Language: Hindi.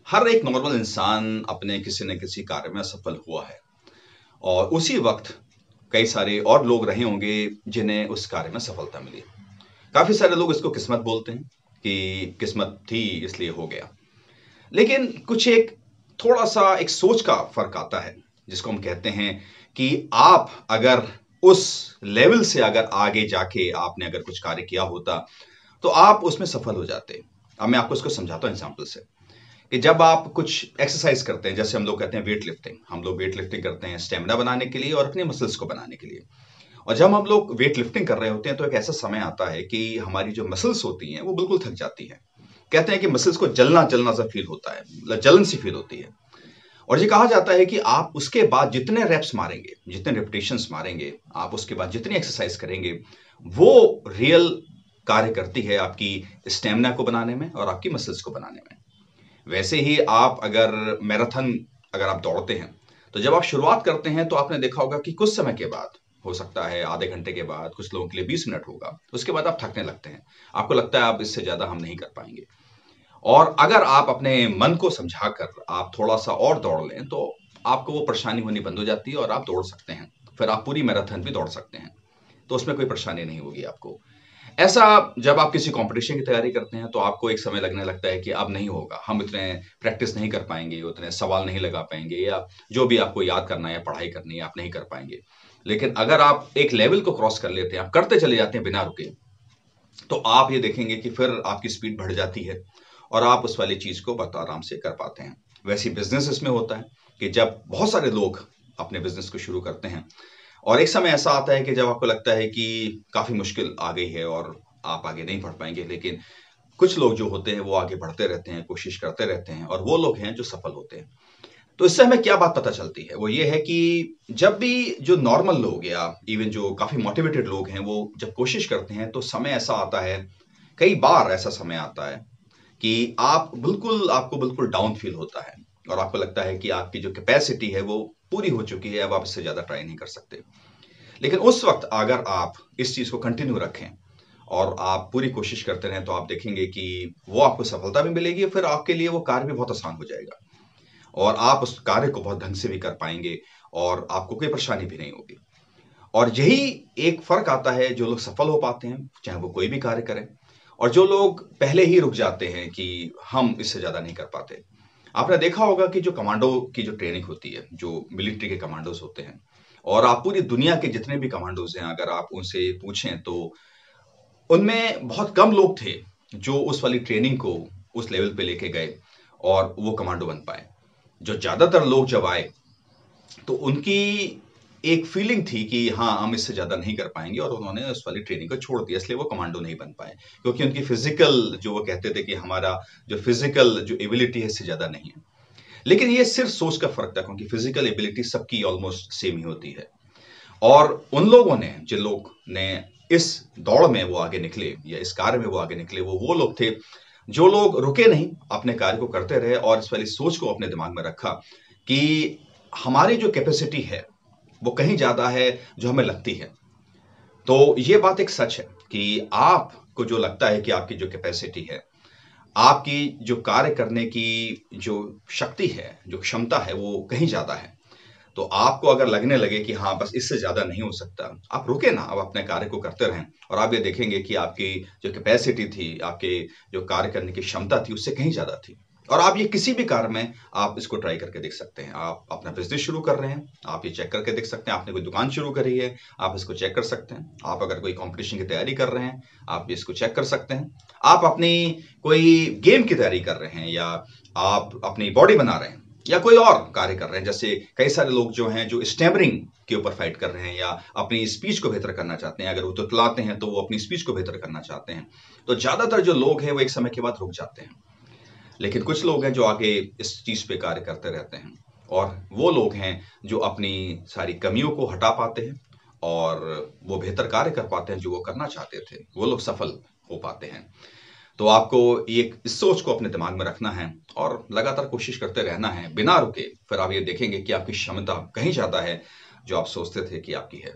हर एक नॉर्मल इंसान अपने किसी न किसी कार्य में असफल हुआ है और उसी वक्त कई सारे और लोग रहे होंगे जिन्हें उस कार्य में सफलता मिली। काफी सारे लोग इसको किस्मत बोलते हैं कि किस्मत थी इसलिए हो गया। लेकिन कुछ एक थोड़ा सा एक सोच का फर्क आता है जिसको हम कहते हैं कि आप अगर उस लेवल से अगर आगे जाके आपने अगर कुछ कार्य किया होता तो आप उसमें सफल हो जाते। अब मैं आपको इसको समझाता हूँ एग्जाम्पल से कि जब आप कुछ एक्सरसाइज करते हैं, जैसे हम लोग कहते हैं वेट लिफ्टिंग, हम लोग वेट लिफ्टिंग करते हैं स्टेमिना बनाने के लिए और अपने मसल्स को बनाने के लिए। और जब हम लोग वेट लिफ्टिंग कर रहे होते हैं तो एक ऐसा समय आता है कि हमारी जो मसल्स होती हैं वो बिल्कुल थक जाती हैं। कहते हैं कि मसल्स को जलना जलना सा फील होता है, मतलब जलन सी फील होती है। और ये कहा जाता है कि आप उसके बाद जितने रेप्स मारेंगे, जितने रेपिटेशंस मारेंगे, आप उसके बाद जितनी एक्सरसाइज करेंगे, वो रियल कार्य करती है आपकी स्टेमिना को बनाने में और आपकी मसल्स को बनाने में। वैसे ही आप अगर मैराथन अगर आप दौड़ते हैं तो जब आप शुरुआत करते हैं तो आपने देखा होगा कि कुछ समय के बाद, हो सकता है आधे घंटे के बाद, कुछ लोगों के लिए 20 मिनट होगा, उसके बाद आप थकने लगते हैं। आपको लगता है आप इससे ज्यादा हम नहीं कर पाएंगे। और अगर आप अपने मन को समझाकर आप थोड़ा सा और दौड़ लें तो आपको वो परेशानी होनी बंद हो जाती है और आप दौड़ सकते हैं। फिर आप पूरी मैराथन भी दौड़ सकते हैं, तो उसमें कोई परेशानी नहीं होगी आपको। ऐसा जब आप किसी कंपटीशन की तैयारी करते हैं तो आपको एक समय लगने लगता है कि अब नहीं होगा, हम इतने प्रैक्टिस नहीं कर पाएंगे, उतने सवाल नहीं लगा पाएंगे, या जो भी आपको याद करना है या पढ़ाई करनी है आप नहीं कर पाएंगे। लेकिन अगर आप एक लेवल को क्रॉस कर लेते हैं, आप करते चले जाते हैं बिना रुके, तो आप ये देखेंगे कि फिर आपकी स्पीड बढ़ जाती है और आप उस वाली चीज को बहुत आराम से कर पाते हैं। वैसे बिजनेस इसमें होता है कि जब बहुत सारे लोग अपने बिजनेस को शुरू करते हैं और एक समय ऐसा आता है कि जब आपको लगता है कि काफी मुश्किल आ गई है और आप आगे नहीं बढ़ पाएंगे, लेकिन कुछ लोग जो होते हैं वो आगे बढ़ते रहते हैं, कोशिश करते रहते हैं और वो लोग हैं जो सफल होते हैं। तो इससे हमें क्या बात पता चलती है, वो ये है कि जब भी जो नॉर्मल लोग या इवन जो काफी मोटिवेटेड लोग हैं वो जब कोशिश करते हैं तो समय ऐसा आता है, कई बार ऐसा समय आता है कि आपको बिल्कुल डाउन फील होता है और आपको लगता है कि आपकी जो कैपेसिटी है वो पूरी हो चुकी है, अब आप इससे ज्यादा ट्राई नहीं कर सकते। लेकिन उस वक्त अगर आप इस चीज को कंटिन्यू रखें और आप पूरी कोशिश करते रहें तो आप देखेंगे कि वो आपको सफलता भी मिलेगी, फिर आपके लिए वो कार्य भी बहुत आसान हो जाएगा और आप उस कार्य को बहुत ढंग से भी कर पाएंगे और आपको कोई परेशानी भी नहीं होगी। और यही एक फर्क आता है, जो लोग सफल हो पाते हैं चाहे वो कोई भी कार्य करें, और जो लोग पहले ही रुक जाते हैं कि हम इससे ज्यादा नहीं कर पाते। आपने देखा होगा कि जो कमांडो की जो ट्रेनिंग होती है, जो मिलिट्री के कमांडोज होते हैं, और आप पूरी दुनिया के जितने भी कमांडोज हैं अगर आप उनसे पूछें तो उनमें बहुत कम लोग थे जो उस वाली ट्रेनिंग को उस लेवल पे लेके गए और वो कमांडो बन पाए। जो ज्यादातर लोग जब आए तो उनकी एक फीलिंग थी कि हाँ हम इससे ज्यादा नहीं कर पाएंगे और उन्होंने उस वाली ट्रेनिंग को छोड़ दिया, इसलिए वो कमांडो नहीं बन पाए, क्योंकि उनकी फिजिकल जो वो कहते थे कि हमारा जो फिजिकल जो एबिलिटी है इससे ज्यादा नहीं है। लेकिन ये सिर्फ सोच का फर्क था, क्योंकि फिजिकल एबिलिटी सबकी ऑलमोस्ट सेम ही होती है। और उन लोगों ने, जिन लोग ने इस दौड़ में वो आगे निकले या इस कार्य में वो आगे निकले, वो लोग थे जो लोग रुके नहीं, अपने कार्य को करते रहे और इस वाली सोच को अपने दिमाग में रखा कि हमारी जो कैपेसिटी है वो कहीं ज्यादा है जो हमें लगती है। तो ये बात एक सच है कि आपको जो लगता है कि आपकी जो कैपेसिटी है, आपकी जो कार्य करने की जो शक्ति है, जो क्षमता है, वो कहीं ज्यादा है। तो आपको अगर लगने लगे कि हाँ बस इससे ज्यादा नहीं हो सकता, आप रुके ना, आप अपने कार्य को करते रहें और आप ये देखेंगे कि आपकी जो कैपेसिटी थी, आपके जो कार्य करने की क्षमता थी, उससे कहीं ज्यादा थी। और आप ये किसी भी कार्य में आप इसको ट्राई करके देख सकते हैं। आप अपना बिजनेस शुरू कर रहे हैं, आप ये चेक करके देख सकते हैं। आपने कोई दुकान शुरू करी है, आप इसको चेक कर सकते हैं। आप अगर कोई कंपटीशन की तैयारी कर रहे हैं, आप भी इसको चेक कर सकते हैं। आप अपनी कोई गेम की तैयारी कर रहे हैं, या आप अपनी बॉडी बना रहे हैं, या कोई और कार्य कर रहे हैं, जैसे कई सारे लोग जो हैं जो स्टैमरिंग के ऊपर फाइट कर रहे हैं या अपनी स्पीच को बेहतर करना चाहते हैं, अगर वो तुतलाते हैं तो वो अपनी स्पीच को बेहतर करना चाहते हैं। तो ज्यादातर जो लोग हैं वो एक समय के बाद रुक जाते हैं। लेकिन कुछ लोग हैं जो आगे इस चीज पे कार्य करते रहते हैं, और वो लोग हैं जो अपनी सारी कमियों को हटा पाते हैं और वो बेहतर कार्य कर पाते हैं जो वो करना चाहते थे, वो लोग सफल हो पाते हैं। तो आपको एक इस सोच को अपने दिमाग में रखना है और लगातार कोशिश करते रहना है बिना रुके, फिर आप ये देखेंगे कि आपकी क्षमता कहीं ज्यादा है जो आप सोचते थे कि आपकी है।